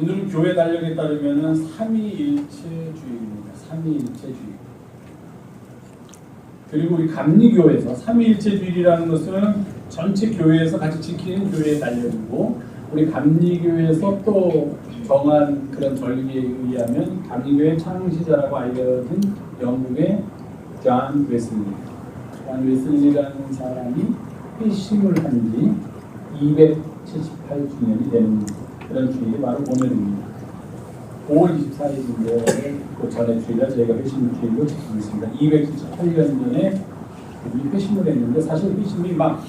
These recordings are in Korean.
오늘은 교회 달력에 따르면은 삼위일체주의입니다. 삼위일체주의. 그리고 우리 감리교에서 삼위일체주의라는 것은 전체 교회에서 같이 지키는 교회의 달력이고, 우리 감리교에서 또 정한 그런 전리에 의하면 감리교의 창시자라고 알려진 영국의 존 웨슬리. 존 웨슬리라는 사람이 회심을 한 지 278주년이 되는 그런 주일이 바로 오늘입니다. 5월 24일인데 그 전에 주일에 저희가 회심 주일로 지키고 있습니다. 278년 전에 우리 회심을 했는데, 사실 회심이 막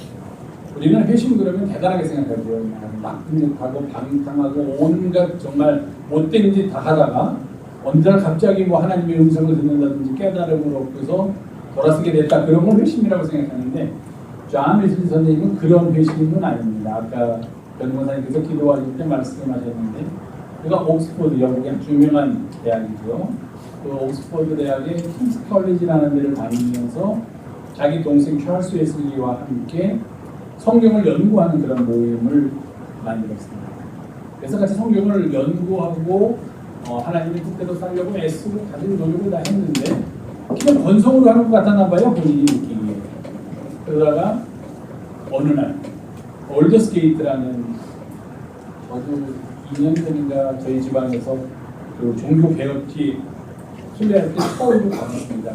우리는 회심 그러면 대단하게 생각하죠. 낙근하고 방탕하고 온갖 정말 못된 짓 다 하다가 언제나 갑자기 뭐 하나님의 음성을 듣는다든지 깨달음을 얻고서 돌아서게 됐다, 그런 걸 회심이라고 생각하는데, 존 웨슬리 선생님은 그런 회심은 아닙니다. 아까 변호사님께서 기도하실 때 말씀하셨는데, 그가 옥스퍼드, 영국의 아주 유명한 대학이죠. 그 옥스퍼드 대학의 킹스 컬리지라는 데를 다니면서 자기 동생 찰스 웨슬리와 함께 성경을 연구하는 그런 모임을 만들었습니다. 그래서 같이 성경을 연구하고 하나님의 뜻대로 살려고 애쓰고 다른 노력을 다 했는데, 그냥 건성으로 하는 것 같았나 봐요, 본인이 느끼기에. 그러다가 어느 날 올더스게이트라는 아주 2년 전인가 저희 지방에서 그 종교 개혁기 순례할 때 서울로 가봤습니다.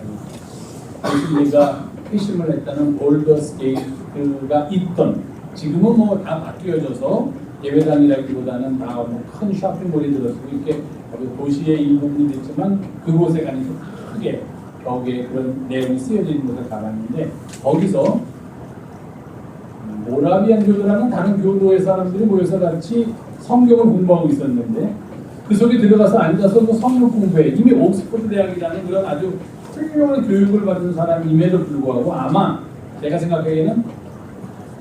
웨슬리가 회심을 했다는 올더스게이트가 있던, 지금은 뭐 다 바뀌어져서 예배당이라기보다는 다 뭐 큰 쇼핑몰이 들어서고 이렇게 도시의 일부분이 됐지만, 그곳에 가니까 크게 벽에 그런 내용이 쓰여져 있는 곳을 가봤는데, 거기서 모라비안 교도라는 다른 교도의 사람들이 모여서 같이 성경을 공부하고 있었는데, 그 속에 들어가서 앉아서 그 성경 공부해. 이미 옥스퍼드 대학이라는 그런 아주 훌륭한 교육을 받은 사람임에도 불구하고, 아마 제가 생각하기에는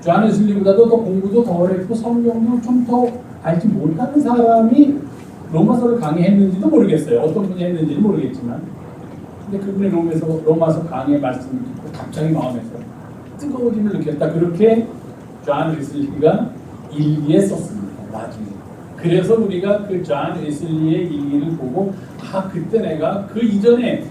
존 웨슬리보다도 더 공부도 더 했고 성경도 좀 더 알지 못하는 사람이 로마서를 강의했는지도 모르겠어요. 어떤 분이 했는지는 모르겠지만, 근데 그분이 로마서 강의 말씀을 듣고 갑자기 마음에서 뜨거워짐을 느꼈다. 그렇게 존 웨슬리가 일기에 썼습니다. 나중에. 그래서 우리가 그 존 웨슬리의 일기를 보고, 아, 그때 내가 그 이전에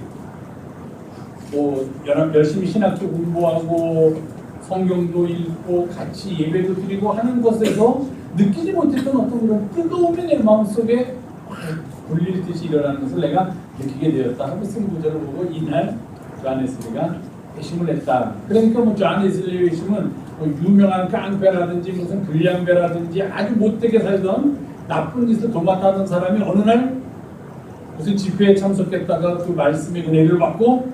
뭐 열심히 신학교 공부하고 성경도 읽고 같이 예배도 드리고 하는 것에서 느끼지 못했던 어떤 그런 뜨거움이 내 마음속에 불릴 듯이 일어나는 것을 내가 느끼게 되었다 하고 쓴 구절을 보고, 이날 존 웨슬리가 회심을 했다. 그러니까 뭐 존 웨슬리의 회심은 뭐 유명한 깡패라든지 무슨 불량배라든지 아주 못되게 살던 나쁜 짓을 도맡아하던 사람이 어느 날 무슨 집회에 참석했다가 그 말씀의 은혜를 받고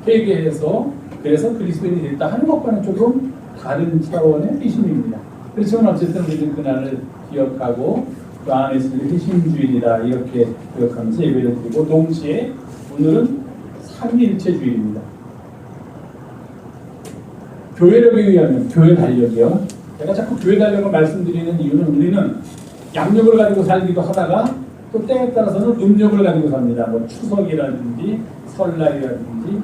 회개해서 그래서 그리스도인이 됐다 하는 것과는 조금 다른 차원의 회심입니다. 그렇지만 어쨌든 우리는 그날을 기억하고 존 웨슬리 회심주일이다 이렇게 기억하면서 예배를 드리고, 동시에 오늘은 삼위일체주의입니다. 교회력에 의하면, 교회 달력이요. 제가 자꾸 교회 달력을 말씀드리는 이유는, 우리는 양력을 가지고 살기도 하다가 또 때에 따라서는 음력을 가지고 삽니다. 뭐 추석이라든지 설날이라든지,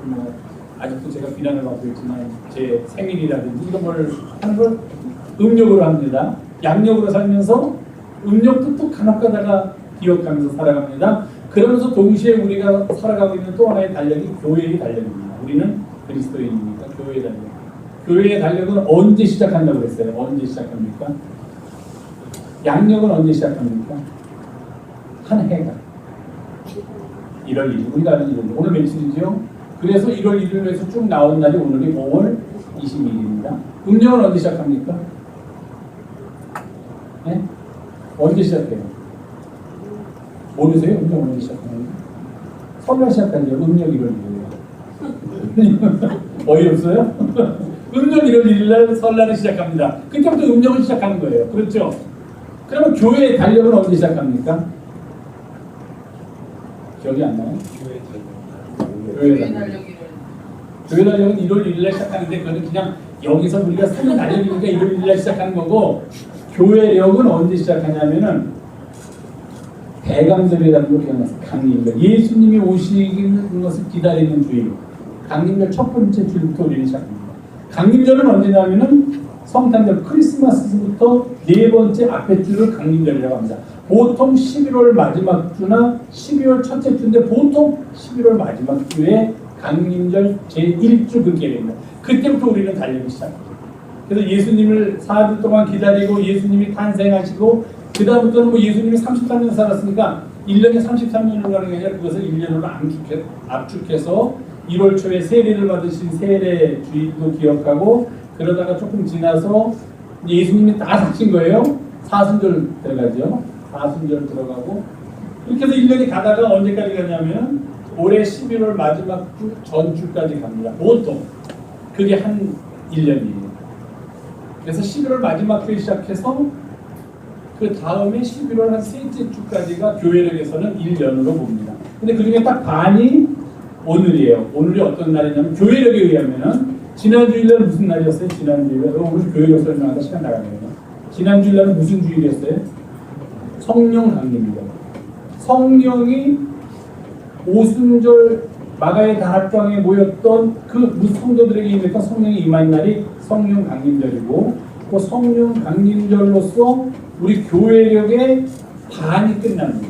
뭐 아직도 제가 비난을 받고 있지만 제 생일이라든지 이런 걸 하는 걸 음력으로 합니다. 양력으로 살면서 음력도 또 간혹가다가 기억하면서 살아갑니다. 그러면서 동시에 우리가 살아가고 있는 또 하나의 달력이 교회의 달력입니다. 우리는 그리스도인이니까 교회의 달력. 교회의 달력은 언제 시작한다고 그랬어요? 언제 시작합니까? 양력은 언제 시작합니까? 한 해가 1월 1일, 우리가 아는 1월, 오늘 며칠이죠? 그래서 1월 1일에서 쭉 나온 날이 오늘이 5월 22일입니다. 음력은 언제 시작합니까? 네? 언제 시작해요? 모르세요? 음력 언제 시작합니까? 설날 시작하죠. 음력 1월 1일이에요. 어이없어요? 음력 1월 1일날 설날을 시작합니다. 그때부터 음력을 시작하는 거예요. 그렇죠? 그러면 교회의 달력은 언제 시작합니까? 기억이 안 나요? 교회 달력은 1월 1일날 시작하는데, 그거는 그냥 여기서 우리가 쓰는 달력이니까 1월 1일날 시작하는 거고, 교회력은 언제 시작하냐면은 대강절이라는 걸 기억나세요. 강림절. 예수님이 오시는 것을 기다리는 주일. 강림절 첫 번째 주일부터 우리는 시작합니다. 강림절은 언제냐면은 성탄절 크리스마스부터 네 번째 앞에 주를 강림절이라고 합니다. 보통 11월 마지막 주나 12월 첫째 주인데 보통 11월 마지막 주에 강림절 제1주 그렇게 됩니다. 그때부터 우리는 달리기 시작합니다. 그래서 예수님을 4주 동안 기다리고 예수님이 탄생하시고 그 다음부터는 뭐 예수님이 33년 살았으니까 1년에 33년을 가는 게 아니라 그것을 1년으로 압축해서 1월 초에 세례를 받으신 세례 주일도 기억하고 그러다가 조금 지나서 예수님이 다 사신 거예요. 사순절 들어가죠. 사순절 들어가고 이렇게 해서 1년이 가다가 언제까지 가냐면 올해 11월 마지막 주 전주까지 갑니다. 보통 그게 한 1년이에요. 그래서 11월 마지막 주에 시작해서 그 다음에 11월 한 셋째 주까지가 교회력에서는 1년으로 봅니다. 근데 그 중에 딱 반이 오늘이에요. 오늘이 어떤 날이냐면 교회력에 의하면은 지난 주일날은 무슨 날이었어요? 지난 주일날 오늘 교회력 설명하다 시간 나가네요. 지난 주일날은 무슨 주일이었어요? 성령 강림이죠. 성령이 오순절 마가의 다락방에 모였던 그 성도들에게 임했던 성령이 임한 날이 성령 강림절이고 그 성령 강림절로서 우리 교회력의 반이 끝납니다.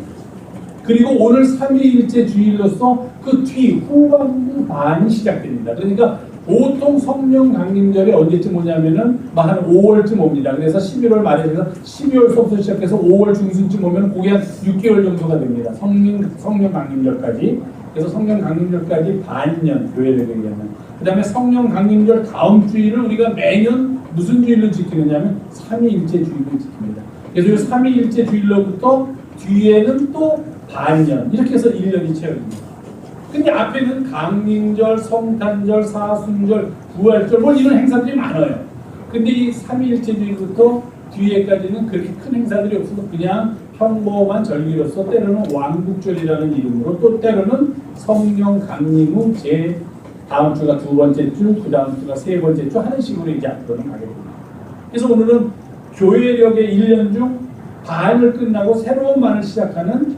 그리고 오늘 3위일째 주일로서 그 뒤 후반부 반이 시작됩니다. 그러니까 보통 성령 강림절이 언제쯤 오냐면은 한 5월쯤 옵니다. 그래서 11월 말에서 12월 초부터 시작해서 5월 중순쯤 오면 그게 한 6개월 정도가 됩니다. 성령 강림절까지. 그래서 성령 강림절까지 반년 교회력에 의하면. 그 다음에 성령 강림절 다음 주일을 우리가 매년 무슨 주일로 지키느냐면 3위일째 주일로 지킵니다. 그래서 이 3위일째 주일로부터 뒤에는 또 반년 이렇게 해서 1년이 채워집니다. 근데 앞에는 강림절, 성탄절, 사순절, 부활절 뭐 이런 행사들이 많아요. 근데 이 3위일째 주일부터 뒤에까지는 그렇게 큰 행사들이 없어서 그냥 평범한 절기로서 때로는 왕국절이라는 이름으로 또 때로는 성령 강림 후 제 다음 주가 두 번째 주, 그 다음 주가 세 번째 주 하는 식으로 이제 앞으로는 가게 됩니다. 그래서 오늘은 교회력의 1년 중 반을 끝나고 새로운 반을 시작하는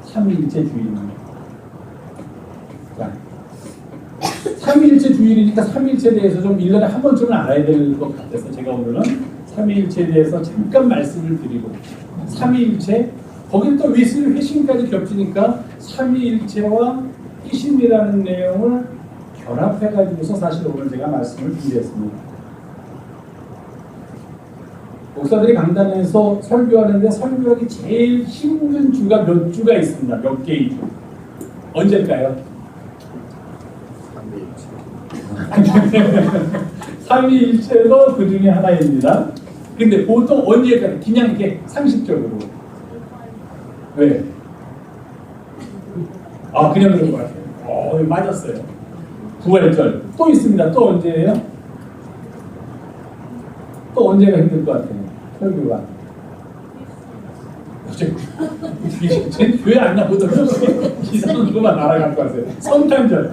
3일째 주일입니다. 자, 3일째 주일이니까 3일째에 대해서 좀 1년에 한 번쯤은 알아야 될 것 같아서 제가 오늘은 3일째에 대해서 잠깐 말씀을 드리고 3일째 거기는 또 회심까지 겹치니까 3일째와 희심이라는 내용을 결합해가지고서 사실 오늘 제가 말씀을 준비했습니다. 목사들이 강단에서 설교하는데 설교하기 제일 힘든 주가 몇 주가 있습니다. 몇 개의 주. 언제일까요? 3위일체도 그 중에 하나입니다. 근데 보통 언제일까요? 그냥 이렇게 상식적으로. 왜? 아, 그냥 그런 것 같아요. 맞았어요. 부활절. 또 있습니다. 또 언제예요? 또 언제가 힘들 것 같아요? 설교가. 제 교회 안 나오더라고요. 이상한 것만 날아갈 것 같아요. 성탄절.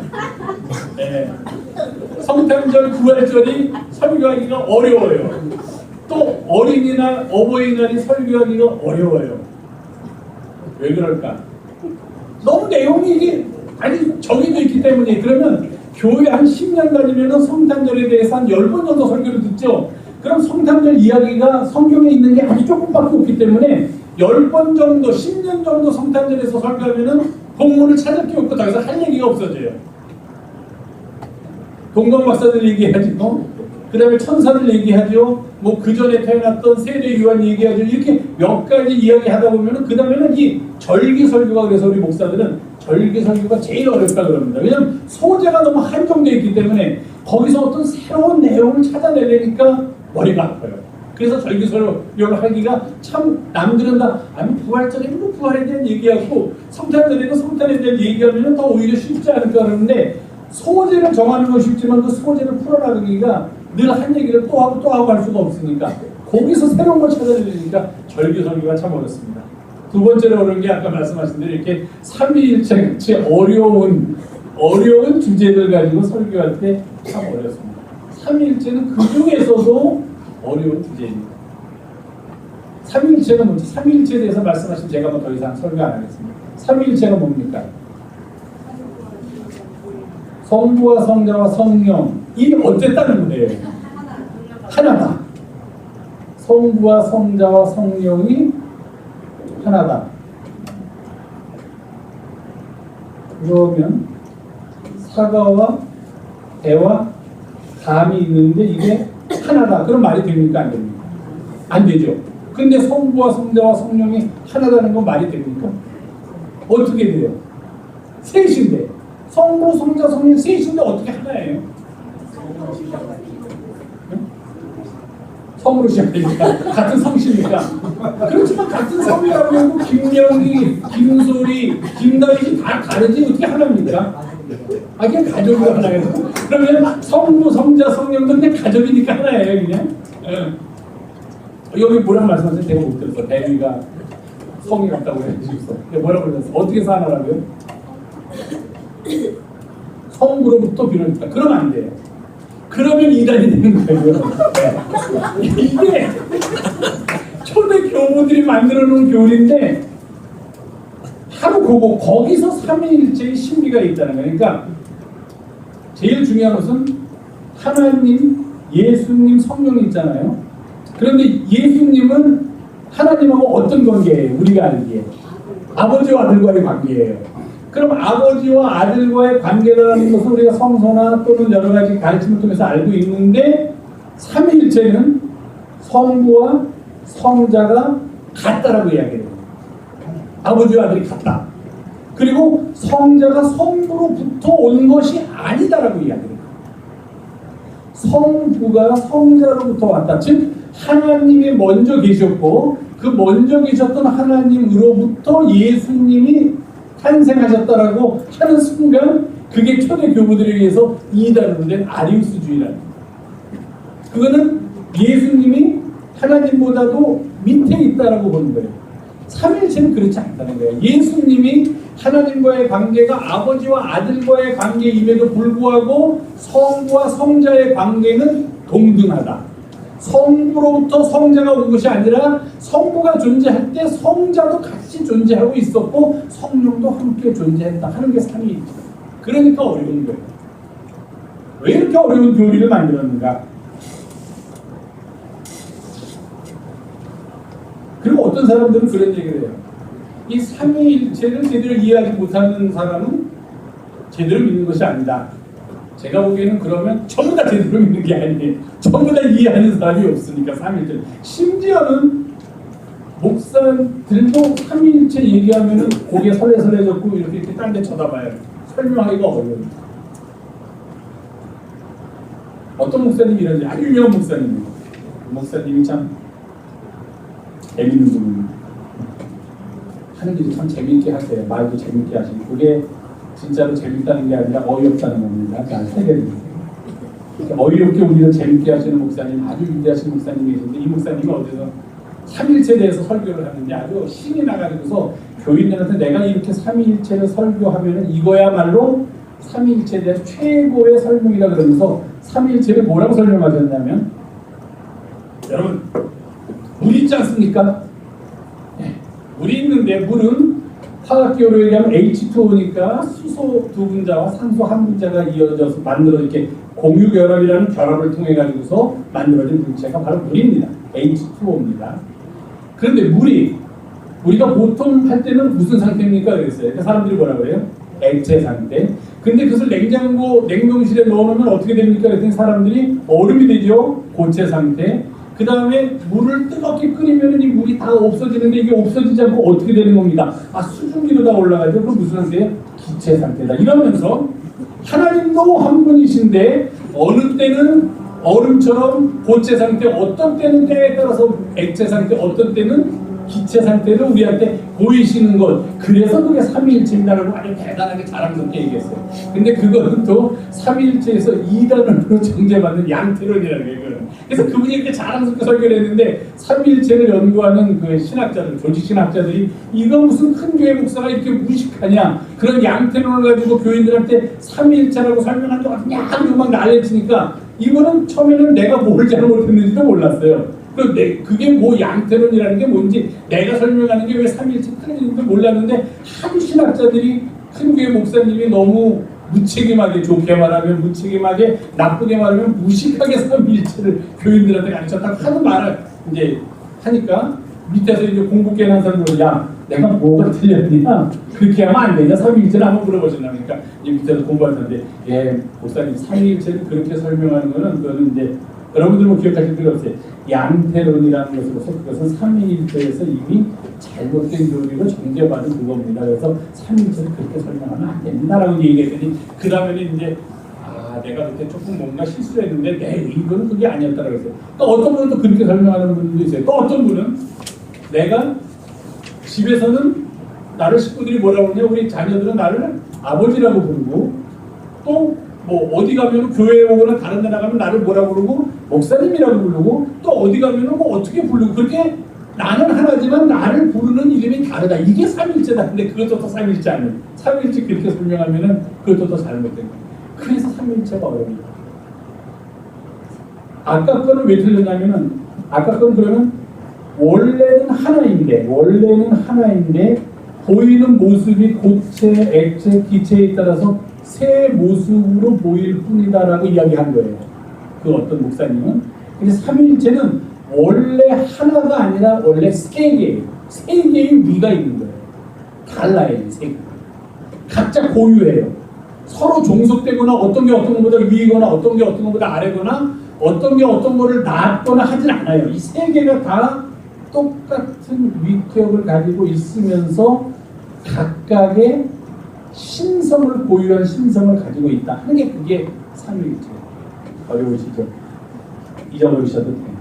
네. 성탄절, 부활절이 설교하기가 어려워요. 또 어린이날, 어버이날이 설교하기가 어려워요. 왜 그럴까? 너무 내용이 이게 아니 정의도 있기 때문에. 그러면 교회 한 10년 다니면 성탄절에 대해서 한 10번 정도 설교를 듣죠. 그럼 성탄절 이야기가 성경에 있는 게 아주 조금밖에 없기 때문에 10번 정도, 10년 정도 성탄절에서 설교하면은 본문을 찾을 게 없고 더 이상 할 얘기가 없어져요. 동방박사들 얘기하죠. 그 다음에 천사들 얘기하죠. 뭐 그 전에 태어났던 세례 요한 얘기하죠. 이렇게 몇 가지 이야기 하다 보면은 그 다음에는 이 절기설교가, 그래서 우리 목사들은 절기설교가 제일 어렵다 그럽니다. 왜냐하면 소재가 너무 한정되어 있기 때문에 거기서 어떤 새로운 내용을 찾아내려니까 머리가 아파요. 그래서 절기설교를 하기가 참, 남들은 다 아니 부활절에는 뭐 부활에 대한 얘기하고 성탄절에는 성탄에 대한 얘기하면 더 오히려 쉽지 않을까 그러는데, 소재를 정하는 건 쉽지만 그 소재를 풀어나가기가 늘 한 얘기를 또 하고 할 수가 없으니까 거기서 새로운 걸 찾아내려니까 절기설교가 참 어렵습니다. 두 번째로 어려운 게 아까 말씀하신 대로 이렇게 삼위일체 같이 어려운 주제들 가지고 설교할 때 참 어렵습니다. 삼위일체는 그 중에서도 어려운 주제입니다. 삼위일체가 뭔지, 삼위일체에 대해서 말씀하시면 제가 뭐 더 이상 설교 안 하겠습니다. 삼위일체가 뭡니까? 성부와 성자와 성령 이 어쨌다는 거예요. 하나다. 성부와 성자와 성령이 하나다. 그러면 사과와 배와 감이 있는데 이게 하나다. 그럼 말이 됩니까? 안 됩니까? 안 되죠. 근데 성부와 성자와 성령이 하나다는 건 말이 됩니까? 어떻게 돼요? 셋인데. 성부, 성자, 성령 셋인데 어떻게 하나예요? 성으로 시작되니까 같은 성씨니까. 그렇지만 같은 성이라고 해도 김명희, 김소리, 김다윗이 다 다르지 어떻게 하나입니까? 아 그냥 가족으로 하나예요. 그러면 성부, 성자, 성령도 그냥 가족이니까 하나예요 그냥. 여기 뭐라고 말씀하세요? 제가 못 들었어. 대위가 성이 같다고 해주셨어. 뭐라고 그러셨어? 어떻게 해서 하나라고요? 성부로부터 비롯했다. 그러면 안 돼요. 그러면 이단이 되는 거예요. 이게 초대 교부들이 만들어 놓은 교리인데 바로 그거 거기서 삼위일체의 신비가 있다는 거예요. 그러니까 제일 중요한 것은 하나님, 예수님, 성령이 있잖아요. 그런데 예수님은 하나님하고 어떤 관계예요? 우리가 알기에 아버지와 아들과의 관계예요. 그럼 아버지와 아들과의 관계라는 것은 우리가 성서나 또는 여러 가지 가르침을 통해서 알고 있는데 삼위일체는 성부와 성자가 같다라고 이야기해요. 아버지와 아들이 같다. 그리고 성자가 성부로부터 온 것이 아니다라고 이야기해요. 성부가 성자로부터 왔다. 즉 하나님이 먼저 계셨고 그 먼저 계셨던 하나님으로부터 예수님이 탄생하셨다라고 하는 순간 그게 초대 교부들에 의해서 이단으로 된 아리우스주의라는 그거는 예수님이 하나님보다도 밑에 있다라고 보는 거예요. 삼위일체는 그렇지 않다는 거예요. 예수님이 하나님과의 관계가 아버지와 아들과의 관계임에도 불구하고 성부와 성자의 관계는 동등하다. 성부로부터 성자가 온 것이 아니라 성부가 존재할 때 성자도 같이 존재하고 있었고 성령도 함께 존재했다 하는 게 삼위일체. 그러니까 어려운 거예요. 왜 이렇게 어려운 교리를 만들었는가? 그리고 어떤 사람들은 그런 얘기를 해요. 이 삼위일체를 제대로 이해하지 못하는 사람은 제대로 믿는 것이 아니다. 제가 보기에는 그러면 전부 다 제대로 믿는 게 아니에요. 전부 다 이해하는 사람이 없으니까 삼위일체. 심지어는 목사들도 삼위일체 얘기하면은 고개 설레설레졌고 이렇게 딴 데 쳐다봐요. 설명하기가 어려워요. 어떤 목사님이 이런지 아주 유명한 목사님이에요. 목사님이 참 재밌는 분입니다. 하는 일이 참 재밌게 하세요. 말도 재밌게 하시고 그게 진짜로 재밌다는 게 아니라 어이없다는 겁니다. 잘 세계를 어이없게 우리를 재밌게 하시는 목사님, 아주 위대하신 목사님이 계신데 이 목사님이 어디서 삼위일체에 대해서 설교를 하는데 아주 신이 나가지고서 교인들한테 내가 이렇게 삼위일체를 설교하면은 이거야말로 삼위일체에 대한 최고의 설명이라 그러면서 삼위일체를 뭐라고 설명하셨냐면 여러분 물 있지 않습니까? 네, 물이 있는데 물은 화학기호로 얘기하면 H2O니까 수소 두 분자와 산소 한 분자가 이어져서 만들어 이렇게 공유결합이라는 결합을 통해 가지고서 만들어진 물체가 바로 물입니다. H2O입니다. 그런데 우리가 보통 할 때는 무슨 상태입니까? 그랬어요. 그러니까 사람들이 뭐라 그래요? 액체 상태. 근데 그것을 냉동실에 넣어놓으면 어떻게 됩니까? 그랬더니 사람들이 얼음이 되죠. 고체 상태. 그 다음에 물을 뜨겁게 끓이면 이 물이 다 없어지는데 이게 없어지지 않고 어떻게 되는 겁니다. 수증기로 다 올라가죠. 그럼 무슨 상태예요? 기체 상태다. 이러면서 하나님도 한 분이신데 어느 때는 얼음처럼 고체 상태, 어떤 때는 때에 따라서 액체 상태, 어떤 때는 기체 상태를 우리한테 보이시는 것. 그래서 그게 삼위일체입니다라고 아주 대단하게 자랑스럽게 얘기했어요. 근데 그거는 또 삼위일체에서 이단으로 정죄받는 양태론이라는 거예요. 그래서 그분이 이렇게 자랑스럽게 설교를 했는데 삼위일체를 연구하는 그 신학자들, 조직신학자들이 이거 무슨 큰 교회 목사가 이렇게 무식하냐, 그런 양태론을 가지고 교인들한테 삼위일체라고 설명한다고 그냥 막 난리치니까 이거는 처음에는 내가 뭘 잘못했는지도 몰랐어요. 그게 뭐 양태론이라는 게 뭔지 내가 설명하는 게 왜 삼위일체 큰일인지 몰랐는데 한 신학자들이 큰 교회 목사님이 너무 무책임하게, 좋게 말하면 무책임하게, 나쁘게 말하면 무식하게 삼위일체를 교인들한테 가르쳤다고 하는 말을 이제 하니까 밑에서 이제 공부 깨는 사람들은 야 내가 뭐가 틀렸냐 그렇게 하면 안 되냐 삼위일체를 한번 물어보신다. 그러니까 이제 밑에서 공부하는데 예 목사님 삼위일체를 그렇게 설명하는 거는 그거는 이제 여러분들 뭐 기억하실 필요 없어요. 양태론이라는 것으로서 그것은 삼위일체에서 이미 잘못된 교리로 정죄받은 그겁니다. 그래서 삼위일체를 그렇게 설명하면 안 된다라고 얘기했더니 그 다음에는 이제 내가 그때 조금 뭔가 실수했는데 내 의도는 그게 아니었다라고 했어요. 또 어떤 분은 또 그렇게 설명하는 분도 있어요. 또 어떤 분은 내가 집에서는 나를 식구들이 뭐라고 그러냐 우리 자녀들은 나를 아버지라고 부르고 또 뭐 어디 가면 교회에 오거나 다른 데 나가면 나를 뭐라고 부르고 목사님이라고 부르고 또 어디 가면 뭐 어떻게 부르고 그렇게 나는 하나지만 나를 부르는 이름이 다르다. 이게 삼위일체다. 근데 그것도 또 삼위일체 아니에요. 삼위일체 그렇게 설명하면은 그것도 또 잘못된 거예요. 그래서 삼위일체가 어렵니다. 아까 거는 왜 틀렸냐면은 아까 거는 그러면 원래는 하나인데 보이는 모습이 고체, 액체, 기체에 따라서 새 모습으로 보일 뿐이다라고 이야기한 거예요. 그 어떤 목사님은. 그래서 삼위일체는 원래 하나가 아니라 원래 세 개예요. 세 개의 위가 있는 거예요. 달라요. 세 개. 각자 고유해요. 서로 종속되거나 어떤 게 어떤 것보다 위거나 어떤 게 어떤 것보다 아래거나 어떤 게 어떤 거를 낳거나 하진 않아요. 이 세 개가 다 똑같은 위격을 가지고 있으면서 각각의 신성을 고유한 신성을 가지고 있다 하는 게 그게 삼위일체예요. 어려우시죠? 잊어버리셔도 돼요.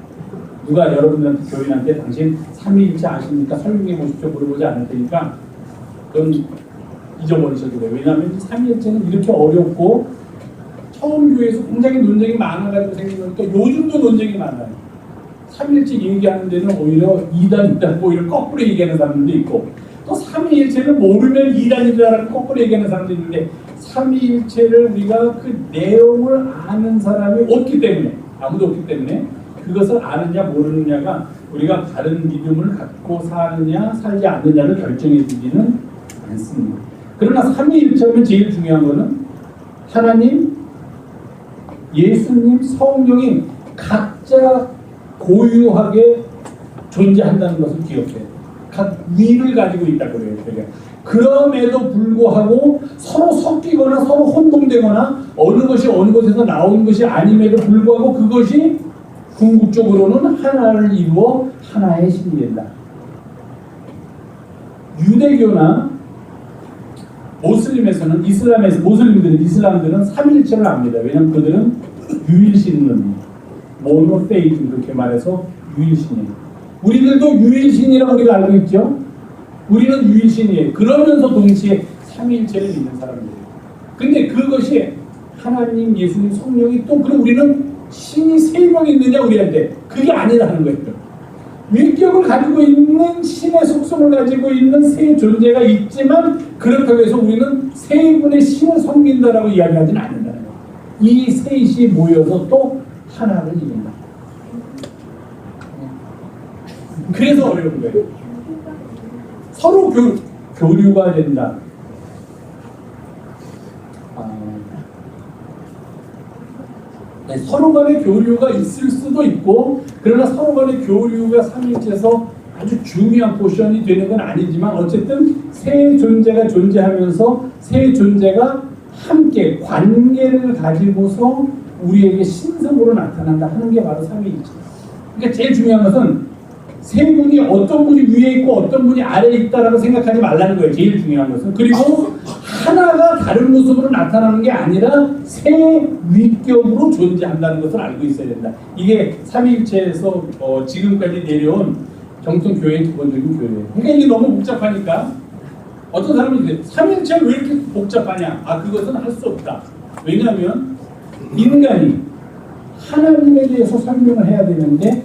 누가 여러분들한테 교인한테 당신 삼위일체 아십니까? 설명해 보십시오. 물어보지 않을 테니까 그건 잊어버리셔도 돼요. 왜냐하면 삼위일체는 이렇게 어렵고 처음 교회에서 굉장히 논쟁이 많아가지고 생긴 거니까 요즘도 논쟁이 많아요. 삼위일체 얘기하는 데는 오히려 이단 오히려 거꾸로 얘기하는 사람들도 있고 또 삼위일체를 모르면 이단이라는 거꾸로 얘기하는 사람도 있는데 삼위일체를 우리가 그 내용을 아는 사람이 없기 때문에 아무도 없기 때문에 그것을 아느냐 모르느냐가 우리가 다른 믿음을 갖고 사느냐 살지 않느냐를 결정해 주지는 않습니다. 그러나 삼위일체면 제일 중요한 거는 하나님, 예수님, 성령이 각자 고유하게 존재한다는 것을 기억해요. 각 위를 가지고 있다고 그래요. 그럼에도 불구하고 서로 섞이거나 서로 혼동되거나 어느 것이 어느 곳에서 나온 것이 아님에도 불구하고 그것이 궁극적으로는 하나를 이루어 하나의 신이 된다. 유대교나 모슬림에서는 이슬람들은 삼일체를 압니다. 왜냐하면 그들은 유일신을 모노페이즘 그렇게 말해서 유일신이에요. 우리들도 유일신이라고 우리가 알고 있죠. 우리는 유일신이에요. 그러면서 동시에 삼위일체를 믿는 사람들이에요. 근데 그것이 하나님, 예수님, 성령이 또 그럼 우리는 신이 세 명 있느냐 우리한테 그게 아니라는 거예요. 위격을 가지고 있는 신의 속성을 가지고 있는 세 존재가 있지만 그렇다고 해서 우리는 세 분의 신을 섬긴다라고 이야기하지는 않는다는 거예요. 이 셋이 모여서 또 하나를 이룬다. 그래서 어려운 거예요. 서로 교류가 된다. 네, 서로 간의 교류가 있을 수도 있고 그러나 서로 간의 교류가 삼위일체에서 아주 중요한 포션이 되는 건 아니지만 어쨌든 세 존재가 존재하면서 세 존재가 함께 관계를 가지고서 우리에게 신성으로 나타난다 하는 게 바로 삼위일체. 그러니까 제일 중요한 것은 세 분이 어떤 분이 위에 있고 어떤 분이 아래에 있다라고 생각하지 말라는 거예요. 제일 중요한 것은. 그리고 하나가 다른 모습으로 나타나는 게 아니라 세 위격으로 존재한다는 것을 알고 있어야 된다. 이게 삼위일체에서 지금까지 내려온 정통교회의 기본적인 교회예요. 그러니까 이게 너무 복잡하니까 어떤 사람은 이제 삼위일체가 왜 이렇게 복잡하냐? 그것은 할 수 없다. 왜냐하면 인간이 하나님에 대해서 설명을 해야 되는데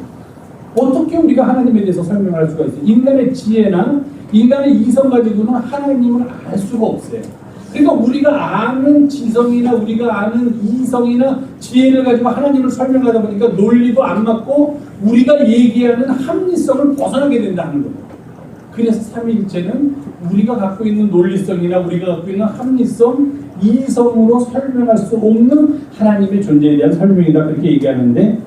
어떻게 우리가 하나님에 대해서 설명할 수가 있어요? 인간의 지혜나 인간의 이성 가지고는 하나님을 알 수가 없어요. 그러니까 우리가 아는 지성이나 우리가 아는 이성이나 지혜를 가지고 하나님을 설명하다 보니까 논리도 안 맞고 우리가 얘기하는 합리성을 벗어나게 된다는 거예요. 그래서 삼위일체는 우리가 갖고 있는 논리성이나 우리가 갖고 있는 합리성 이성으로 설명할 수 없는 하나님의 존재에 대한 설명이다 그렇게 얘기하는데,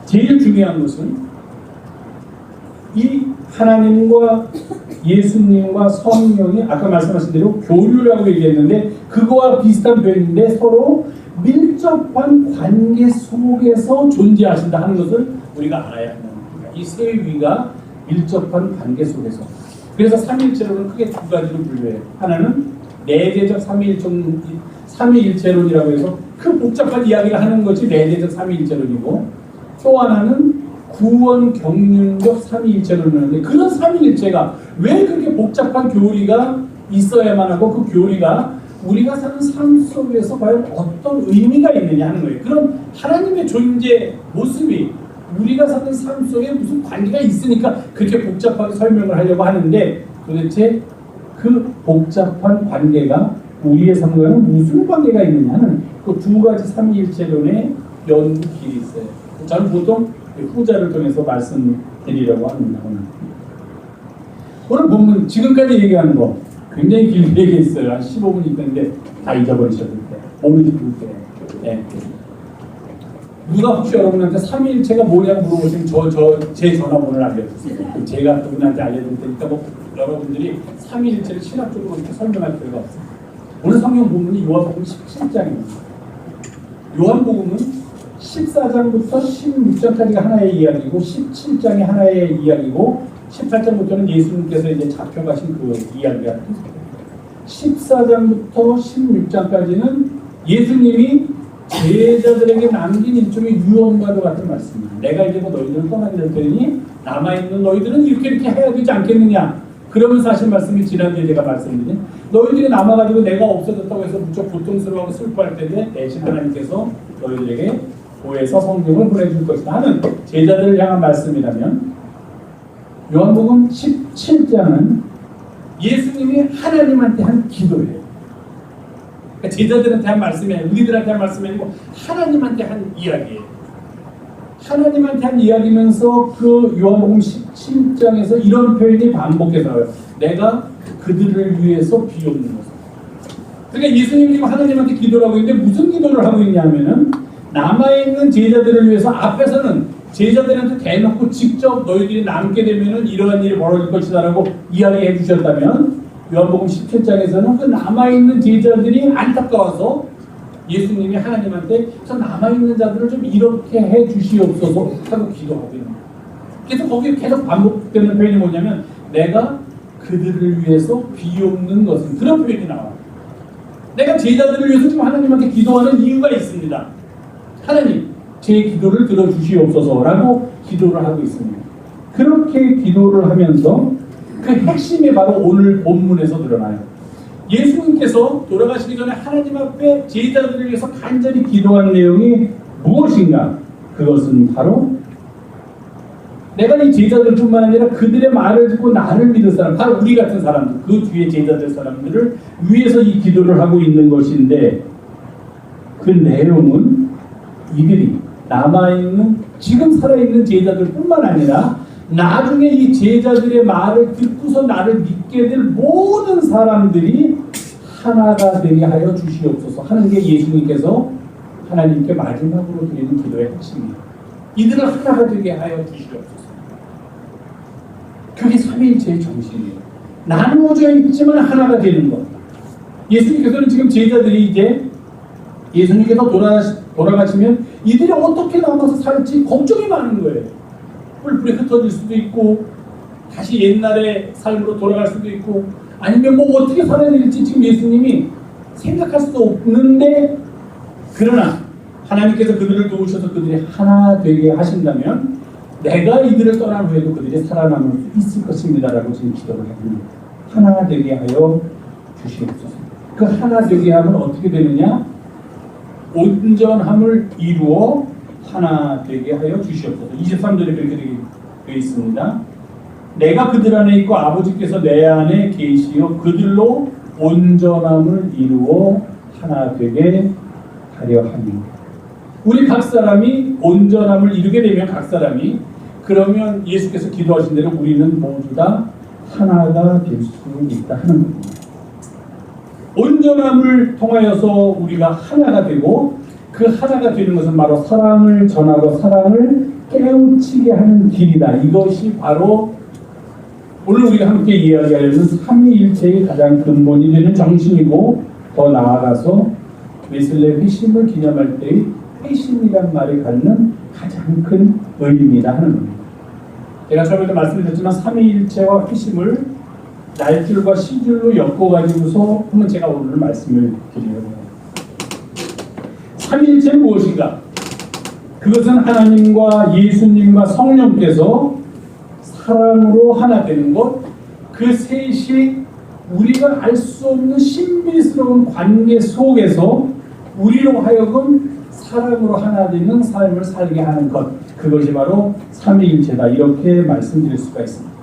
제일 중요한 것은 이 하나님과 예수님과 성령이 아까 말씀하신 대로 교류라고 얘기했는데, 그거와 비슷한 표현인데 서로 밀접한 관계 속에서 존재하신다 하는 것을 우리가 알아야 합니다. 이 세 위가 밀접한 관계 속에서. 그래서 삼위일체론은 크게 두 가지로 분류해요. 하나는 내재적 삼위일체론이라고 해서 큰 복잡한 이야기를 하는 것이 내재적 삼위일체론이고, 또 하나는 구원 경륜적 삼위일체론이라는데, 그런 삼위일체가 왜 그렇게 복잡한 교리가 있어야만 하고 그 교리가 우리가 사는 삶 속에서 과연 어떤 의미가 있느냐 하는 거예요. 그럼 하나님의 존재 모습이 우리가 사는 삶 속에 무슨 관계가 있으니까 그렇게 복잡하게 설명을 하려고 하는데, 도대체 그 복잡한 관계가 우리의 삶과는 무슨 관계가 있느냐는 그 두 가지 삼위일체론의 연구 길이 있어요. 저는 보통 후자를 통해서 말씀드리려고 합니다. 오늘 본문 지금까지 얘기하는 거 굉장히 길게 얘기했어요. 한 15분 있는데 다 잊어버리셨을 때, 몸이 죽을 때. 네. 누가 혹시 여러분한테 삼위일체가 뭐냐고 물어보시면 제 전화번호를 알려주세요. 제가 그분한테 알려드릴 테니까 뭐 여러분들이 삼위일체를 신학적으로 이렇게 설명할 필요가 없어요. 오늘 성경 본문이 요한복음 17장입니다. 요한복음은 14장부터 16장까지가 하나의 이야기고 17장이 하나의 이야기고 18장부터는 예수님께서 이제 잡혀가신 그 이야기가 14장부터 16장까지는 예수님이 제자들에게 남긴 일종의 유언과도 같은 말씀입니다. 내가 이제 뭐 너희들을 떠나게 될 테니 남아있는 너희들은 이렇게 해야 되지 않겠느냐. 그러면서 하신 말씀이 지난주에 제가 말씀드린, 너희들이 남아가지고 내가 없어졌다고 해서 무척 고통스러워하고 슬퍼할 때에 대신 하나님께서 너희들에게 보혜사 성령을 보내줄 것이다 하는 제자들을 향한 말씀이라면, 요한복음 17장은 예수님이 하나님한테 한 기도예요. 그러니까 제자들한테 한 말씀이 아니고 우리들한테 한 말씀이 아니고 하나님한테 한 이야기예요. 하나님한테 한 이야기면서 그 요한복음 17장에서 이런 표현이 반복해서 나와요. 내가 그들을 위해서 비옵는 것을. 그러니까 예수님이 지금 하나님한테 기도를 하고 있는데 무슨 기도를 하고 있냐면은, 남아있는 제자들을 위해서 앞에서는 제자들한테 대놓고 직접 너희들이 남게 되면은 이러한 일이 벌어질 것이다 라고 이야기해 주셨다면, 요한복음 17장에서는 그 남아있는 제자들이 안타까워서 예수님이 하나님한테 저 남아있는 자들을 좀 이렇게 해 주시옵소서 하고 기도하고 있는 거예요. 그래서 거기에 계속 반복되는 표현이 뭐냐면, 내가 그들을 위해서 비옵는 것은, 그런 표현이 나와요. 내가 제자들을 위해서 지금 하나님한테 기도하는 이유가 있습니다. 하나님, 제 기도를 들어주시옵소서라고 기도를 하고 있습니다. 그렇게 기도를 하면서 그 핵심이 바로 오늘 본문에서 드러나요. 예수님께서 돌아가시기 전에 하나님 앞에 제자들을 위해서 간절히 기도한 내용이 무엇인가? 그것은 바로 내가 이 제자들뿐만 아니라 그들의 말을 듣고 나를 믿을 사람, 바로 우리 같은 사람들, 그 뒤에 제자들 사람들을 위해서 이 기도를 하고 있는 것인데, 그 내용은 이들이 남아있는 지금 살아있는 제자들뿐만 아니라 나중에 이 제자들의 말을 듣고서 나를 믿게 될 모든 사람들이 하나가 되게 하여 주시옵소서 하는 게 예수님께서 하나님께 마지막으로 드리는 기도의 핵심입니다. 이들을 하나가 되게 하여 주시옵소서. 그게 삼위일체의 정신이에요. 나누어져 있지만 하나가 되는 것. 예수님께서는 지금 제자들이 이제 예수님께서 돌아가시면 이들이 어떻게 남아서 살지 걱정이 많은 거예요. 뿔뿔이 흩어질 수도 있고 다시 옛날의 삶으로 돌아갈 수도 있고, 아니면 뭐 어떻게 살아야 될지 지금 예수님이 생각할 수도 없는데, 그러나 하나님께서 그들을 도우셔서 그들이 하나 되게 하신다면 내가 이들을 떠난 후에도 그들이 살아남을 수 있을 것입니다 라고 지금 기도를 합니다. 하나 되게 하여 주시옵소서. 그 하나 되게 하면 어떻게 되느냐? 온전함을 이루어 하나 되게 하여 주시옵소서. 23절에 그렇게 되어 있습니다. 내가 그들 안에 있고 아버지께서 내 안에 계시어 그들로 온전함을 이루어 하나 되게 하려 하니. 우리 각 사람이 온전함을 이루게 되면 각 사람이, 그러면 예수께서 기도하신 대로 우리는 모두 다 하나가 될 수 있다 하는 겁니다. 온전함을 통하여서 우리가 하나가 되고 그 하나가 되는 것은 바로 사랑을 전하고 사랑을 깨우치게 하는 길이다. 이것이 바로 오늘 우리가 함께 이야기하려는 삼위일체의 가장 근본이 되는 정신이고 더 나아가서 웨슬레 회심을 기념할 때의 회심이란 말이 갖는 가장 큰 의미이다 하는 겁니다. 제가 처음에도 말씀드렸지만 삼위일체와 회심을 날줄과 시줄로 엮어가지고서 한번 제가 오늘 말씀을 드리려고 합니다. 삼위일체는 무엇인가? 그것은 하나님과 예수님과 성령께서 사랑으로 하나 되는 것, 그 셋이 우리가 알 수 없는 신비스러운 관계 속에서 우리로 하여금 사랑으로 하나 되는 삶을 살게 하는 것, 그것이 바로 삼위일체다. 이렇게 말씀드릴 수가 있습니다.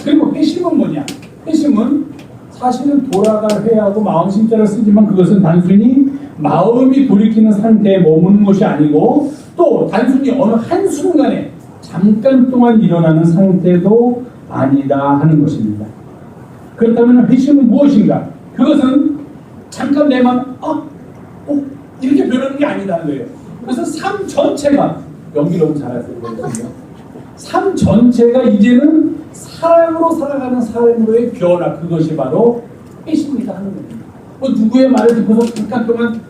그리고 회심은 뭐냐? 회심은 사실은 돌아갈 회하고 마음심자를 쓰지만 그것은 단순히 마음이 돌이키는 상태에 머무는 것이 아니고 또 단순히 어느 한순간에 잠깐 동안 일어나는 상태도 아니다 하는 것입니다. 그렇다면 회심은 무엇인가? 그것은 잠깐 내 마음 이렇게 변하는 게 아니다는 거예요. 그래서 삶 전체가 연기 너무 잘하세요. 삶 전체가 이제는 사랑으로 살아가는 삶으로의 변화, 그것이 바로 회심이다 하는 겁니다. 누구의 말을 듣고서 잠깐 동안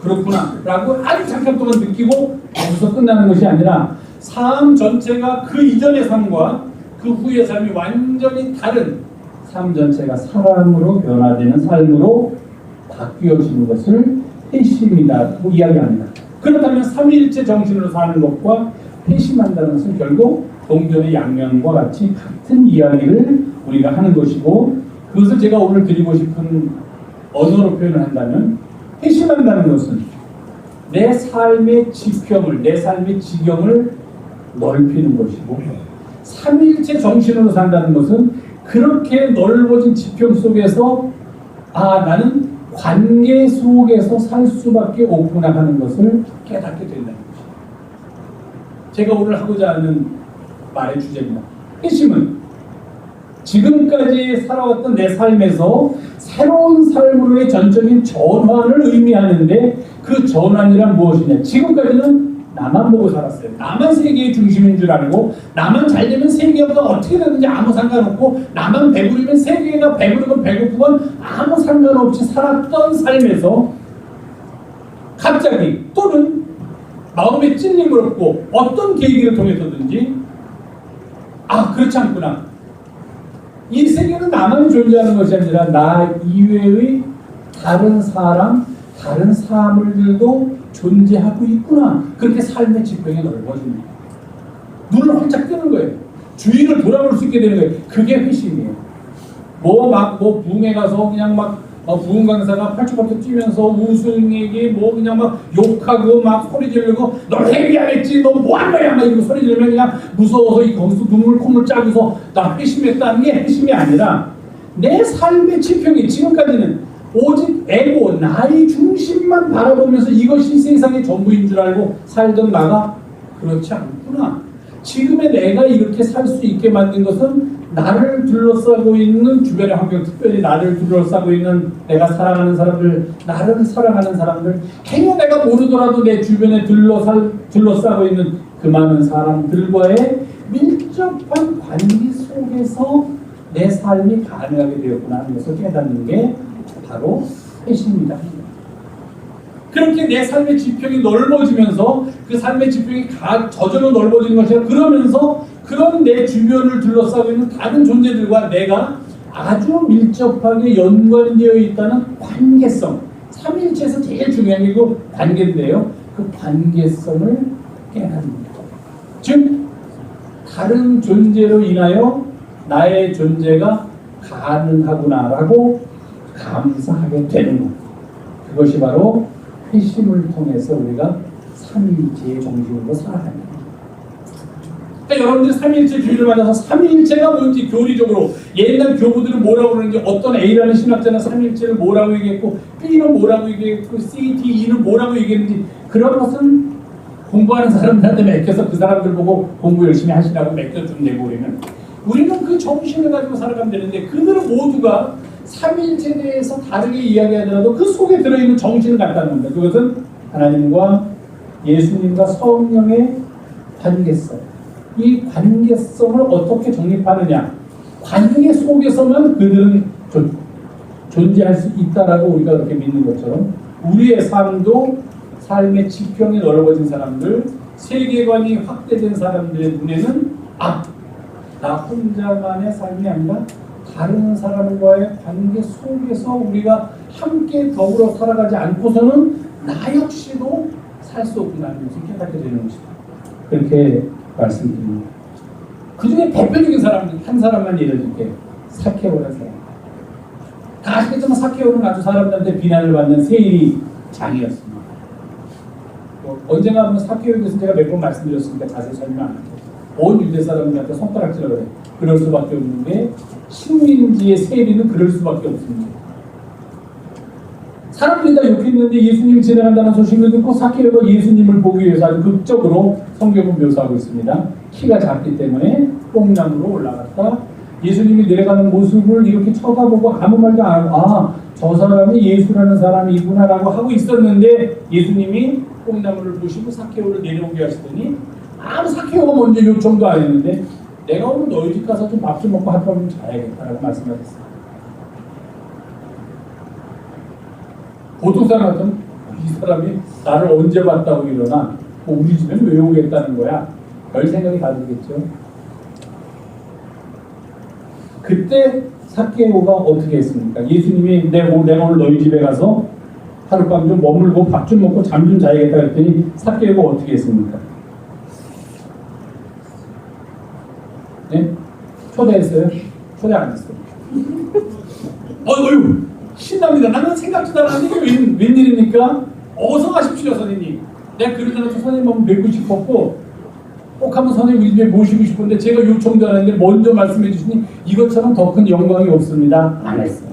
그렇구나 라고 아주 잠깐 동안 느끼고 거기서 끝나는 것이 아니라 삶 전체가 그 이전의 삶과 그 후의 삶이 완전히 다른 삶 전체가 사랑으로 변화되는 삶으로 바뀌어지는 것을 회심이라고 이야기합니다. 그렇다면 삼위일체 정신으로 사는 것과 회심한다는 것은 결국 동전의 양면과 같이 같은 이야기를 우리가 하는 것이고, 그것을 제가 오늘 드리고 싶은 언어로 표현을 한다면 회심한다는 것은 내 삶의 지평을, 내 삶의 지경을 넓히는 것이고, 삼위일체 정신으로 산다는 것은 그렇게 넓어진 지평 속에서 나는 관계 속에서 살 수밖에 없구나 하는 것을 깨닫게 된다는 것입니다. 제가 오늘 하고자 하는 말의 주제입니다. 회심은 지금까지 살아왔던 내 삶에서 새로운 삶으로의 전적인 전환을 의미하는데, 그 전환이란 무엇이냐? 지금까지는 나만 보고 살았어요. 나만 세계의 중심인 줄 알고, 나만 잘 되면 세계가 어떻게 되든지 아무 상관없고, 나만 배부르면 세계가 배부르건 배고프건 아무 상관없이 살았던 삶에서 갑자기 또는 마음에 찔림을 얻고 어떤 계기를 통해서든지 그렇지 않구나. 이 세계는 나만 존재하는 것이 아니라 나 이외의 다른 사람, 다른 사물들도 존재하고 있구나. 그렇게 삶의 지평이 넓어집니다. 눈을 활짝 뜨는 거예요. 주위를 돌아볼 수 있게 되는 거예요. 그게 회심이에요. 부흥회 가서 그냥 부흥 강사가 팔뚝팔뚝 뛰면서 우승에게 그냥 욕하고 소리 지르고 너 회개하랬지, 너 뭐한 거야 이러고 소리 지르면 그냥 무서워서 거기서 눈물 콧물 짜고서 나 회심했다는 게 회심이 아니라, 내 삶의 지평이 지금까지는 오직 에고, 나의 중심만 바라보면서 이것이 세상의 전부인 줄 알고 살던 나가 그렇지 않구나. 지금의 내가 이렇게 살 수 있게 만든 것은 나를 둘러싸고 있는 주변의 환경, 특별히 나를 둘러싸고 있는 내가 사랑하는 사람들, 나를 사랑하는 사람들, 행여 내가 모르더라도 내 주변에 둘러싸고 있는 그 많은 사람들과의 밀접한 관계 속에서 내 삶이 가능하게 되었구나 하는 것을 깨닫는 게 바로 회심입니다. 그렇게 내 삶의 지평이 넓어지면서 그 삶의 지평이 저절로 넓어지는 것이 아니라, 그러면서 그런 내 주변을 둘러싸고 있는 다른 존재들과 내가 아주 밀접하게 연관되어 있다는 관계성, 삼위일체에서 제일 중요한 게 그 관계인데요. 그 관계성을 깨닫습니다. 즉 다른 존재로 인하여 나의 존재가 가능하구나라고 감사하게 되는 것, 그것이 바로 회심을 통해서 우리가 삼위일체의 정신으로 살아갑니다. 그러니까 여러분들이 삼위일체 주의를 받아서 삼위일체가 뭔지 교리적으로 옛날 교부들은 뭐라고 그러는지, 어떤 A라는 신학자는 삼위일체를 뭐라고 얘기했고 B는 뭐라고 얘기했고 C, D, E는 뭐라고 얘기했는지, 그런 것은 공부하는 사람들한테 맡겨서 그 사람들 보고 공부 열심히 하시라고 맡겨주면 되고, 우리는 그 정신을 가지고 살아가면 되는데, 그들은 모두가 삼위일체에 대해서 다르게 이야기하더라도 그 속에 들어있는 정신을 갖다는 겁니다. 그것은 하나님과 예수님과 성령의 관계성. 이 관계성을 어떻게 정립하느냐. 관계 속에서만 그들은 존재할 수 있다라고 우리가 그렇게 믿는 것처럼 우리의 삶도 삶의 지평이 넓어진 사람들, 세계관이 확대된 사람들의 눈에는 나 혼자만의 삶이 아니라 다른 사람과의 관계 속에서 우리가 함께 더불어 살아가지 않고서는 나 역시도 살 수 없다는 것을 깨닫게 되는 것이다. 그렇게 말씀드립니다. 그 중에 대표적인 사람, 한 사람만 예를 들게, 사케오라는 사람. 다 아시겠지만 사케오는 아주 사람들한테 비난을 받는 세일이 장이었습니다. 언젠가 한번 사케오에 대해서 제가 몇 번 말씀드렸으니까 자세히 설명 안 할게요. 온 유대 사람들한테 손가락질을 그래. 그럴 수밖에 없는 게 식민지의 세리는 그럴 수밖에 없습니다. 사람들이 다 욕했는데 예수님이 지나간다는 소식을 듣고 사케오가 예수님을 보기 위해서 아주 극적으로 성경은 묘사하고 있습니다. 키가 작기 때문에 뽕나무로 올라갔다. 예수님이 내려가는 모습을 이렇게 쳐다보고 아무 말도 안 하고 저 사람이 예수라는 사람이구나라고 하고 있었는데 예수님이 뽕나무를 보시고 사케오를 내려오게 하시더니 아무 사케오가 먼저 요청도 안 했는데 내가 오늘 너희 집 가서 좀 밥 좀 먹고 하룻밤 자야겠다라고 말씀하셨어요. 보통 사람 같으면 이 사람이 나를 언제 봤다고 이러나 우리 집에는 왜 오겠다는 거야? 별 생각이 다 들겠죠. 그때 사케오가 어떻게 했습니까? 예수님이 내가 오늘 너희 집에 가서 하룻밤 좀 머물고 밥 좀 먹고 잠 좀 자야겠다 했더니 사케오가 어떻게 했습니까? 네? 초대했어요? 초대 안 했어요. 어휴 신납니다. 나는 생각지도 않았는데 이게 웬일입니까? 어서 가십시오 선생님. 내가 그러더라도 선생님 한번 뵙고 싶었고 꼭 한번 선생님 우리 집에 모시고 싶은데 제가 요청도 안 했는데 먼저 말씀해 주시니 이것처럼 더 큰 영광이 없습니다. 안 했어요.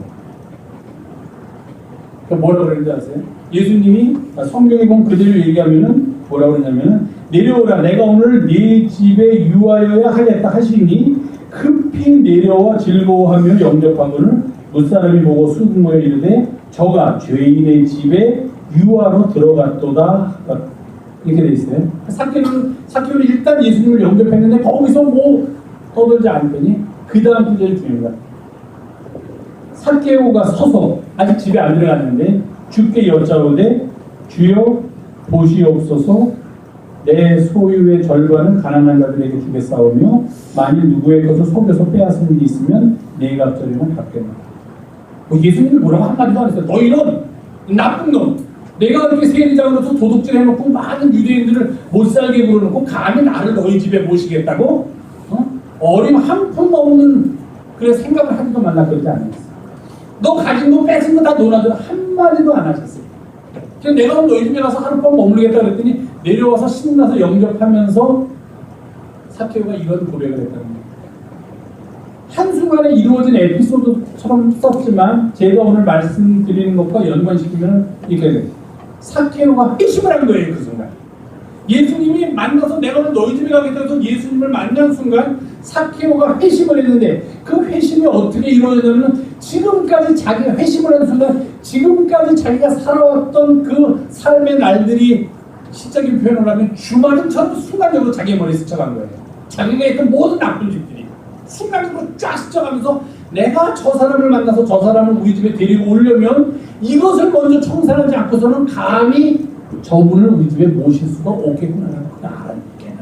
뭐라고 그랬는지 아세요? 예수님이 성경에 보면 그대로 얘기하면은 뭐라고 그러냐면은 내려오라 내가 오늘 네 집에 유하여야 하겠다 하시니 급히 내려와 즐거워하며 영접하거늘 무사람이 보고 수긍하여 이르되 저가 죄인의 집에 유하로 들어갔도다 이렇게 돼 있어요. 사케오는 일단 예수님을 영접했는데 거기서 뭐 떠들지 않더니 그 다음 구절이 중요합니다. 사케오가 서서 아직 집에 안 들어갔는데 주께 여짜오되 주여 보시옵소서 내 소유의 절반은 가난한 자들에게 주겠사오며 만일 누구의 것을 속여서 빼앗은 일이 있으면 네 갑절이면 갚겠노라. 예수님이 뭐라고 한마디도 안 했어요. 너 이런 나쁜 놈 내가 그렇게 세리장으로서 도둑질 해놓고 많은 유대인들을 못살게 불어놓고 감히 나를 너희 집에 모시겠다고? 어림 한 푼 없는 그래 생각을 하지도 말라 그러지 않았어요. 너 가진 거 뺏은 거 다 놀아줘 한마디도 안 하셨어요. 그래서 내가 너희 집에 가서 하룻밤 머물겠다 그랬더니 내려와서 신나서 영접하면서 사케오가 이런 고백을 했다는 거예요. 한순간에 이루어진 에피소드처럼 썼지만 제가 오늘 말씀드리는 것과 연관시키면 이렇게 돼요. 사케오가 회심을 한 거예요. 그 순간 예수님이 만나서 내가 오늘 너희 집에 가겠다 해서 예수님을 만난 순간 사케오가 회심을 했는데 그 회심이 어떻게 이루어졌냐면 지금까지 자기가 회심을 한 순간 지금까지 자기가 살아왔던 그 삶의 날들이 시적인 표현을 하면 주마등처럼 순간적으로 자기의 머리에 스쳐간 거예요. 자기가 했던 모든 나쁜 짓들이 순간적으로 쫙 스쳐가면서 내가 저 사람을 만나서 저 사람을 우리 집에 데리고 오려면 이것을 먼저 청산하지 않고서는 감히 저분을 우리 집에 모실 수가 없겠구나라는 걸 알아내는 거예요.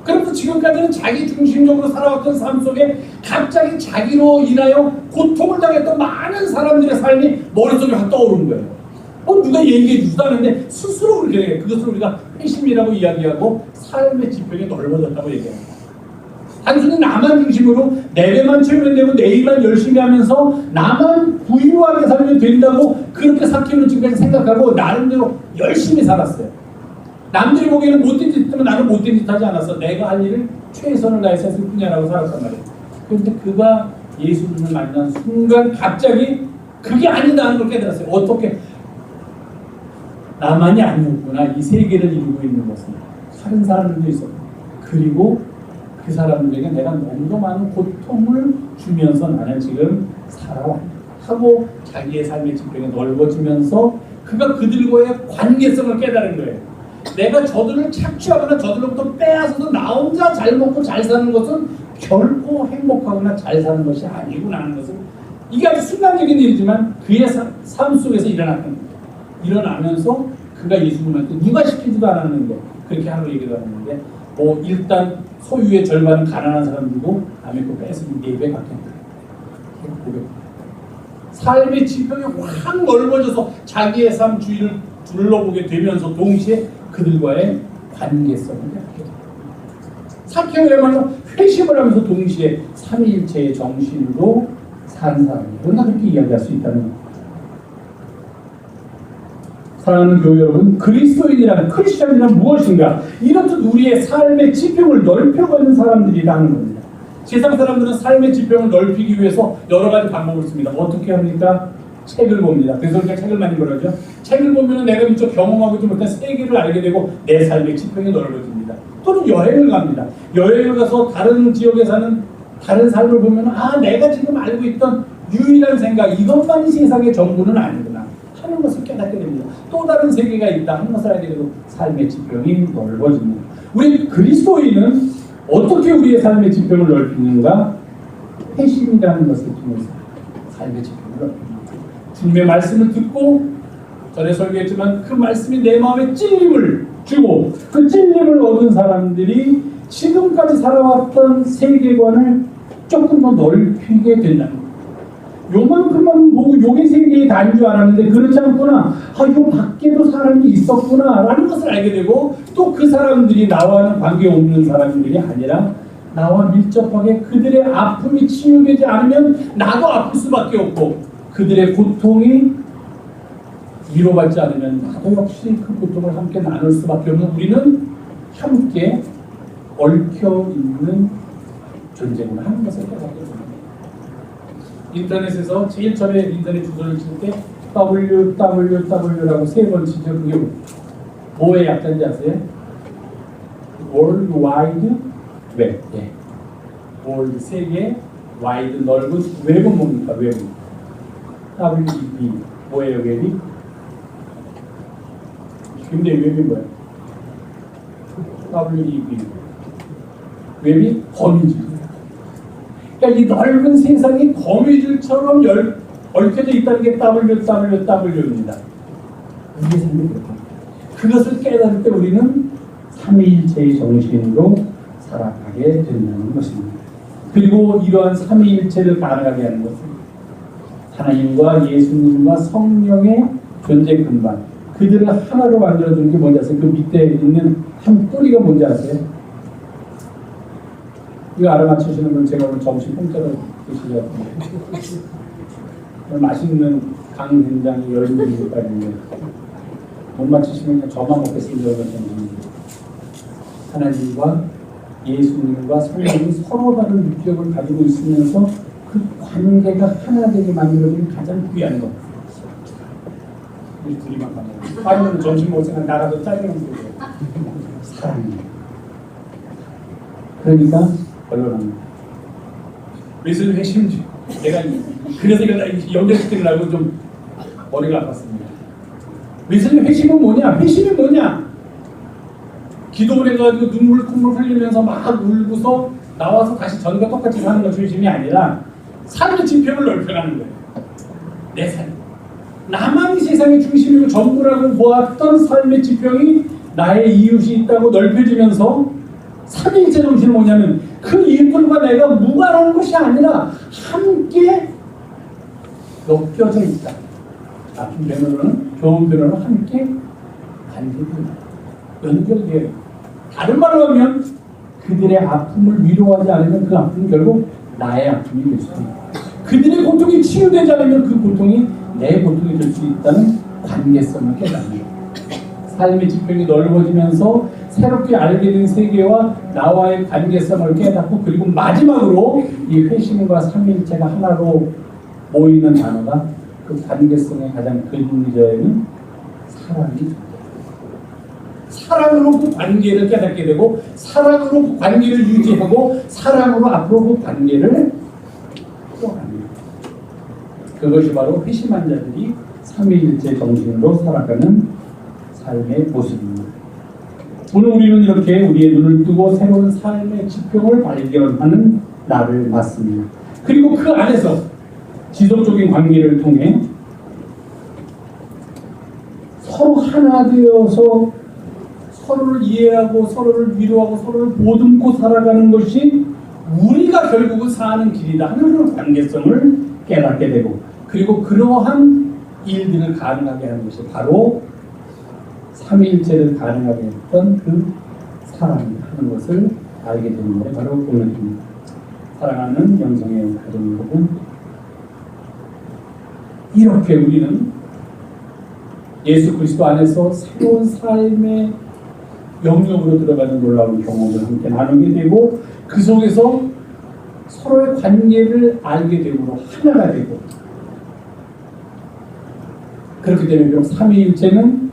그러면서 지금까지는 자기 중심적으로 살아왔던 삶 속에 갑자기 자기로 인하여 고통을 당했던 많은 사람들의 삶이 머릿속에 확 떠오르는 거예요. 누가 얘기해 주지도 않는데 스스로 그렇게 해요. 그것을 우리가 회심이라고 이야기하고 삶의 지평이 넓어졌다고 얘기합니다. 단순히 나만 중심으로 내 배만 채우면 되고 내 일만 열심히 하면서 나만 부유하게 살면 된다고 그렇게 사케오는 지금까지 생각하고 나름대로 열심히 살았어요. 남들이 보기에는 못된 짓 했지만 나는 못된 짓 하지 않았어. 내가 할 일을 최선을 다해서 했을 뿐이라고 살았단 말이에요. 그런데 그가 예수님을 만난 순간 갑자기 그게 아니다 하는 걸 깨달았어요. 어떻게? 나만이 아니었구나. 이 세계를 이루고 있는 것은 다른 사람들도 있었고 그리고 그 사람들에게 내가 너무도 많은 고통을 주면서 나는 지금 살아왔다. 하고 자기의 삶의 지평이 넓어지면서 그가 그들과의 관계성을 깨달은 거예요. 내가 저들을 착취하거나 저들로부터 빼앗아서 나 혼자 잘 먹고 잘 사는 것은 결코 행복하거나 잘 사는 것이 아니구나 하는 것을, 이게 아주 순간적인 일이지만 그의 삶 속에서 일어나면서 그가 예수님한테 누가 시키지도 않았는데 그렇게 하라고 얘기를 하는데, 일단 소유의 절반은 가난한 사람들고 남의 거 뺏으면 4배 갚겠다. 삶의 지평이 확 넓어져서 자기의 삶 주위를 둘러보게 되면서 동시에 그들과의 관계성을 갖게 됩니다. 사케오야말로 회심을 하면서 동시에 삼위일체의 정신으로 산 사람이에요. 우리가 그렇게 이야기할 수 있다는 거예요. 사랑하는 교회 여러분, 그리스도인이란, 크리스천이란 무엇인가? 이렇듯 우리의 삶의 지평을 넓혀가는 사람들이라는 겁니다. 세상 사람들은 삶의 지평을 넓히기 위해서 여러 가지 방법을 씁니다. 어떻게 합니까? 책을 봅니다. 그래서 우리가 책을 많이 보라죠. 책을 보면 내가 미처 경험하지 못한 세계를 알게 되고 내 삶의 지평이 넓어집니다. 또는 여행을 갑니다. 여행을 가서 다른 지역에 사는 다른 삶을 보면 내가 지금 알고 있던 유일한 생각, 이것만이 세상의 전부는 아니구나 하는 것을 깨닫게 됩니다. 또 다른 세계가 있다 하는 것을 알게 되고 삶의 지평이 넓어집니다. 우리 그리스도인은 어떻게 우리의 삶의 지평을 넓히는가? 회심이라는 것을 통해서 삶의 지평을 넓힙니다. 주님의 말씀을 듣고, 전에 설교했지만 그 말씀이 내 마음에 찔림을 주고 그 찔림을 얻은 사람들이 지금까지 살아왔던 세계관을 조금 더 넓히게 된다는 거예요. 요만큼만 보고 요게 세계에 다인 줄 알았는데 그렇지 않구나. 요 밖에도 사람이 있었구나 라는 것을 알게 되고, 또 그 사람들이 나와는 관계없는 사람들이 아니라 나와 밀접하게 그들의 아픔이 치유되지 않으면 나도 아플 수밖에 없고, 그들의 고통이 위로받지 않으면 나도 역시 그 고통을 함께 나눌 수밖에 없는, 우리는 함께 얽혀있는 존재구나 하는 것을 깨닫게 됩니다. 인터넷에서 제일 처음에 인터넷 주소를 칠 때 www라고 3번 치죠. 그게 뭐의 약자인지 아세요? World Wide Web. World, 세계, 와이드, 넓은, 웹은 뭡니까? 웹은 WEB. 뭐예요 웹이? 근데 웹이 뭐예요? WEB. 웹이 거미줄. 그러니까 이 넓은 세상이 거미줄처럼 얽혀져 있다는 게 WWW입니다. 우리의 삶이 그렇다. 그것을 깨달을 때 우리는 삼위일체의 정신으로 살아가게 된다는 것입니다. 그리고 이러한 삼위일체를 가능하게 하는 것은 하나님과 예수님과 성령의 존재 근반, 그들을 하나로 만들어주는 게 뭔지 아세요? 그 밑에 있는 한 뿌리가 뭔지 아세요? 이거 알아맞히시는 분 제가 오늘 점심 공짜로 드시려고 맛있는 강된장이 10개까지 못 맞히시면 그냥 저만 먹겠습니다. 하나님과 예수님과 성령이 서로 다른 육격을 가지고 있으면서 그 관계가 하나 되게 만들어주는 가장 귀한 것. 우리 둘이만 가면 빠르면 점심 먹을 생각 나가서 짜증나는 거예요. 사랑입니다. 그러니까 언론합니다. 그래서 회심지 내가 그래서 연결시키려고 좀 머리가 아팠습니다. 그래서 회심은 뭐냐? 회심이 뭐냐? 기도를 해가지고 눈물 콧물 흘리면서 막 울고서 나와서 다시 전과 똑같이 사는 것이 회심이 아니라 삶의 지평을 넓혀가는 거예요. 내 삶. 나만이 세상의 중심이고 전부라고 보았던 삶의 지평이 나의 이웃이 있다고 넓혀지면서 삼위일체 정신은 뭐냐면 그 이웃들과 내가 무관한 것이 아니라 함께 엮여져 있다. 나쁜 변호는, 좋은 변호는 함께 연결돼요. 다른 말로 하면 그들의 아픔을 위로하지 않으면 그 아픔은 결국 나의 아픔이 될 수 있다. 그들의 고통이 치유되지 않으면 그 고통이 내 고통이 될 수 있다는 관계성을 깨닫는 삶의 지평이 넓어지면서 새롭게 알게 된 세계와 나와의 관계성을 깨닫고, 그리고 마지막으로 이 회심과 삼위일체가 하나로 모이는 단어가 그 관계성의 가장 근저에는 사랑이 사랑으로 그 관계를 깨닫게 되고, 사랑으로 그 관계를 유지하고, 사랑으로 앞으로 그 관계를 풀어갑니다. 그것이 바로 회심한 자들이 삼위일체 정신으로 살아가는 삶의 모습입니다. 오늘 우리는 이렇게 우리의 눈을 뜨고 새로운 삶의 지평을 발견하는 날을 맞습니다. 그리고 그 안에서 지속적인 관계를 통해 서로 하나 되어서 서로를 이해하고 서로를 위로하고 서로를 보듬고 살아가는 것이 우리가 결국은 사는 길이다 하는 그런 관계성을 깨닫게 되고, 그리고 그러한 일들을 가능하게 하는 것이 바로 삼위일체를 가능하게 했던 그 사랑하는 것을 알게 되는 게 바로 오늘입니다. 사랑하는 영성의 가정 여러분, 이렇게 우리는 예수 그리스도 안에서 새로운 삶의 영역으로 들어가는 놀라운 경험을 함께 나누게 되고, 그 속에서 서로의 관계를 알게 되므로 하나가 되고, 그렇기 때문에 비록 삼위일체는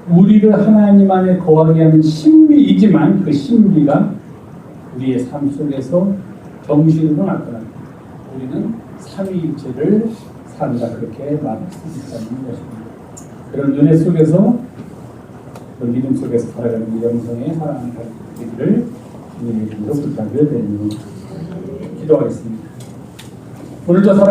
우리를 하나님 안에 거하게 하는 신비이지만 그 신비가 우리의 삶 속에서 정신으로 나타납니다. 우리는 삼위일체를 산다, 그렇게 말할 수 있다는 것입니다. 그런 은혜 속에서, 그런 믿음 속에서 살아가는 이 영성의 사랑하는 가족들을 주님의 이름으로 부탁을 드립니다. 기도하겠습니다. 오늘도